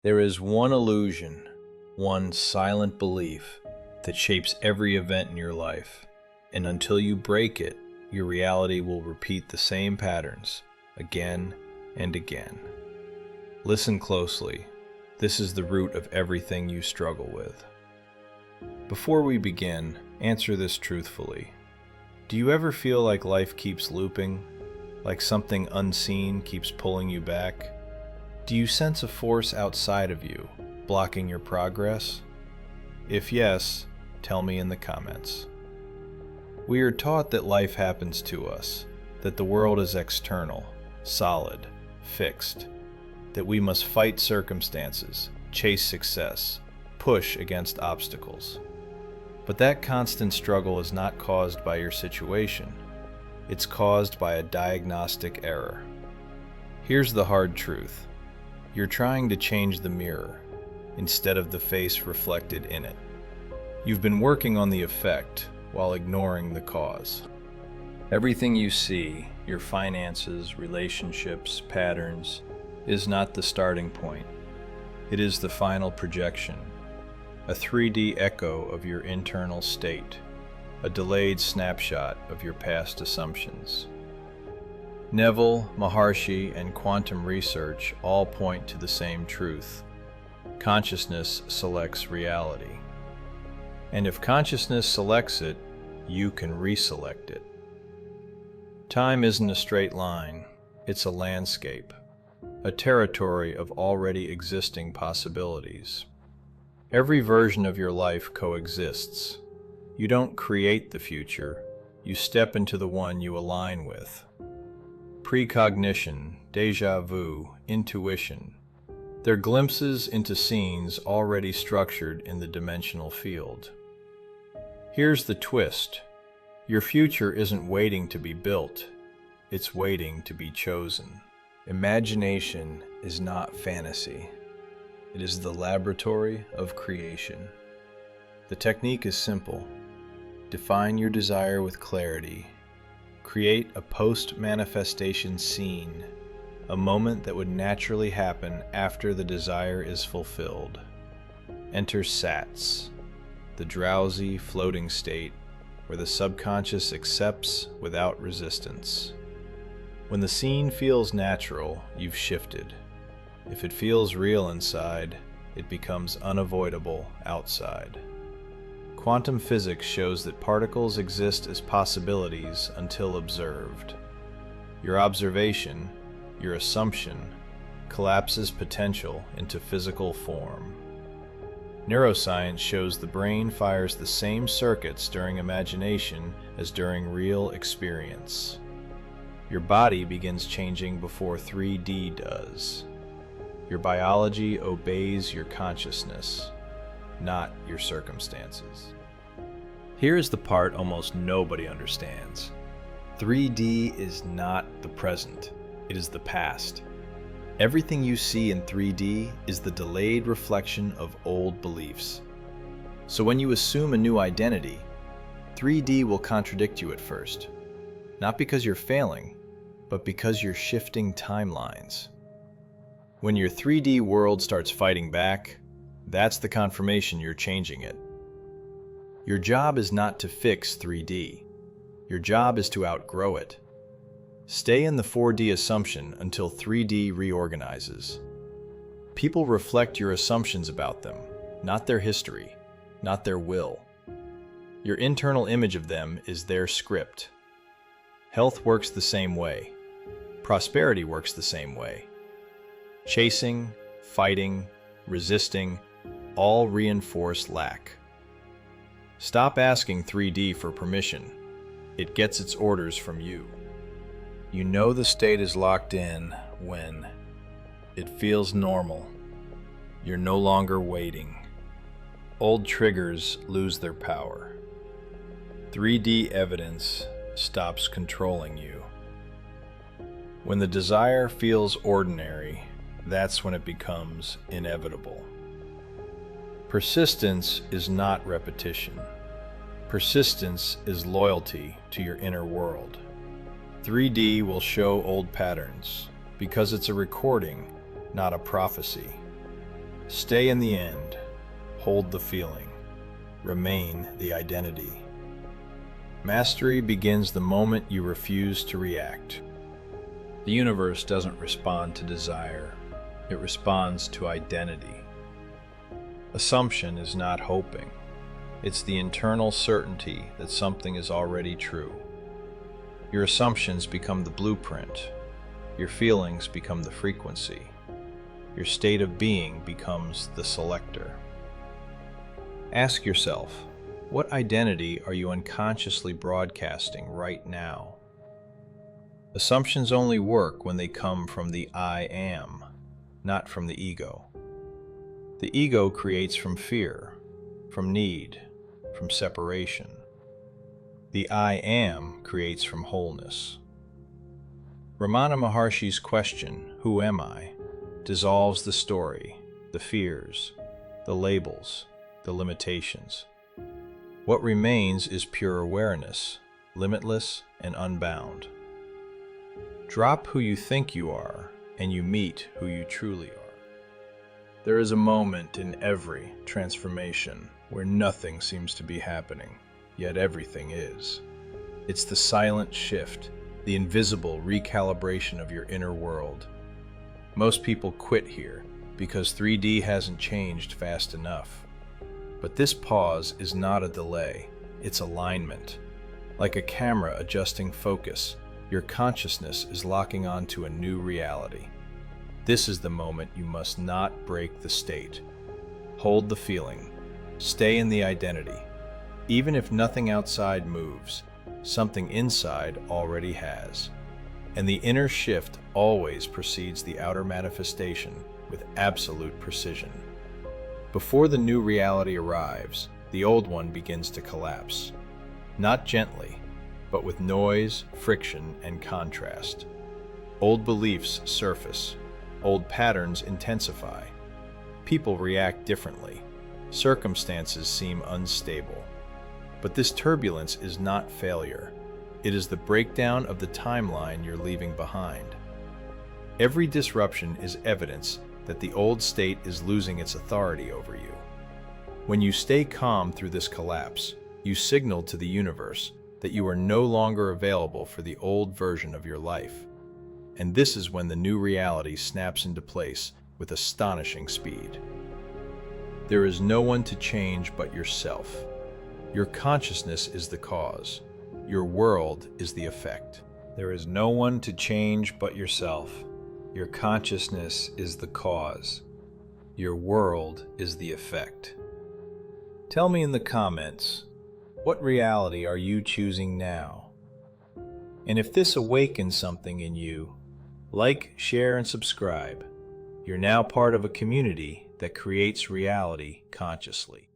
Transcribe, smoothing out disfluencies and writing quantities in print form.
There is one illusion, one silent belief that shapes every event in your life, and until you break it, your reality will repeat the same patterns again and again. Listen closely. This is the root of everything you struggle with. Before we begin, answer this truthfully. Do you ever feel like life keeps looping? Like something unseen keeps pulling you back? Do you sense a force outside of you, blocking your progress? If yes, tell me in the comments. We are taught that life happens to us, that the world is external, solid, fixed, that we must fight circumstances, chase success, push against obstacles. But that constant struggle is not caused by your situation. It's caused by a diagnostic error. Here's the hard truth. You're trying to change the mirror instead of the face reflected in it. You've been working on the effect while ignoring the cause. Everything you see, your finances, relationships, patterns, is not the starting point. It is the final projection, a 3D echo of your internal state, a delayed snapshot of your past assumptions. Neville, Maharshi, and quantum research all point to the same truth. Consciousness selects reality. And if consciousness selects it, you can reselect it. Time isn't a straight line, it's a landscape, a territory of already existing possibilities. Every version of your life coexists. You don't create the future, you step into the one you align with. Precognition, déjà vu, intuition. They're glimpses into scenes already structured in the dimensional field. Here's the twist. Your future isn't waiting to be built. It's waiting to be chosen. Imagination is not fantasy. It is the laboratory of creation. The technique is simple. Define your desire with clarity. Create a post-manifestation scene, a moment that would naturally happen after the desire is fulfilled. Enter SATS, the drowsy, floating state where the subconscious accepts without resistance. When the scene feels natural, you've shifted. If it feels real inside, it becomes unavoidable outside. Quantum physics shows that particles exist as possibilities until observed. Your observation, your assumption, collapses potential into physical form. Neuroscience shows the brain fires the same circuits during imagination as during real experience. Your body begins changing before 3D does. Your biology obeys your consciousness, not your circumstances. Here is the part almost nobody understands. 3D is not the present, it is the past. Everything you see in 3D is the delayed reflection of old beliefs. So when you assume a new identity, 3D will contradict you at first. Not because you're failing, but because you're shifting timelines. When your 3D world starts fighting back, that's the confirmation you're changing it. Your job is not to fix 3D. Your job is to outgrow it. Stay in the 4D assumption until 3D reorganizes. People reflect your assumptions about them, not their history, not their will. Your internal image of them is their script. Health works the same way. Prosperity works the same way. Chasing, fighting, resisting, all reinforce lack. Stop asking 3D for permission. It gets its orders from you. You know the state is locked in when it feels normal. You're no longer waiting. Old triggers lose their power. 3D evidence stops controlling you. When the desire feels ordinary, that's when it becomes inevitable. Persistence is not repetition. Persistence is loyalty to your inner world. 3D will show old patterns because it's a recording, not a prophecy. Stay in the end. Hold the feeling. Remain the identity. Mastery begins the moment you refuse to react. The universe doesn't respond to desire. It responds to identity. Assumption is not hoping. It's the internal certainty that something is already true. Your assumptions become the blueprint. Your feelings become the frequency. Your state of being becomes the selector. Ask yourself, what identity are you unconsciously broadcasting right now? Assumptions only work when they come from the I am, not from the ego. The ego creates from fear, from need, from separation. The I am creates from wholeness. Ramana Maharshi's question, who am I, dissolves the story, the fears, the labels, the limitations. What remains is pure awareness, limitless and unbound. Drop who you think you are, and you meet who you truly are. There is a moment in every transformation where nothing seems to be happening, yet everything is. It's the silent shift, the invisible recalibration of your inner world. Most people quit here because 3D hasn't changed fast enough. But this pause is not a delay, it's alignment. Like a camera adjusting focus, your consciousness is locking onto a new reality. This is the moment you must not break the state. Hold the feeling. Stay in the identity. Even if nothing outside moves, something inside already has. And the inner shift always precedes the outer manifestation with absolute precision. Before the new reality arrives, the old one begins to collapse. Not gently, but with noise, friction, and contrast. Old beliefs surface. Old patterns intensify. People react differently. Circumstances seem unstable. But this turbulence is not failure. It is the breakdown of the timeline you're leaving behind. Every disruption is evidence that the old state is losing its authority over you. When you stay calm through this collapse, you signal to the universe that you are no longer available for the old version of your life. And this is when the new reality snaps into place with astonishing speed. There is no one to change but yourself. Your consciousness is the cause. Your world is the effect. There is no one to change but yourself. Your consciousness is the cause. Your world is the effect. Tell me in the comments, what reality are you choosing now? And if this awakens something in you, like, share, and subscribe. You're now part of a community that creates reality consciously.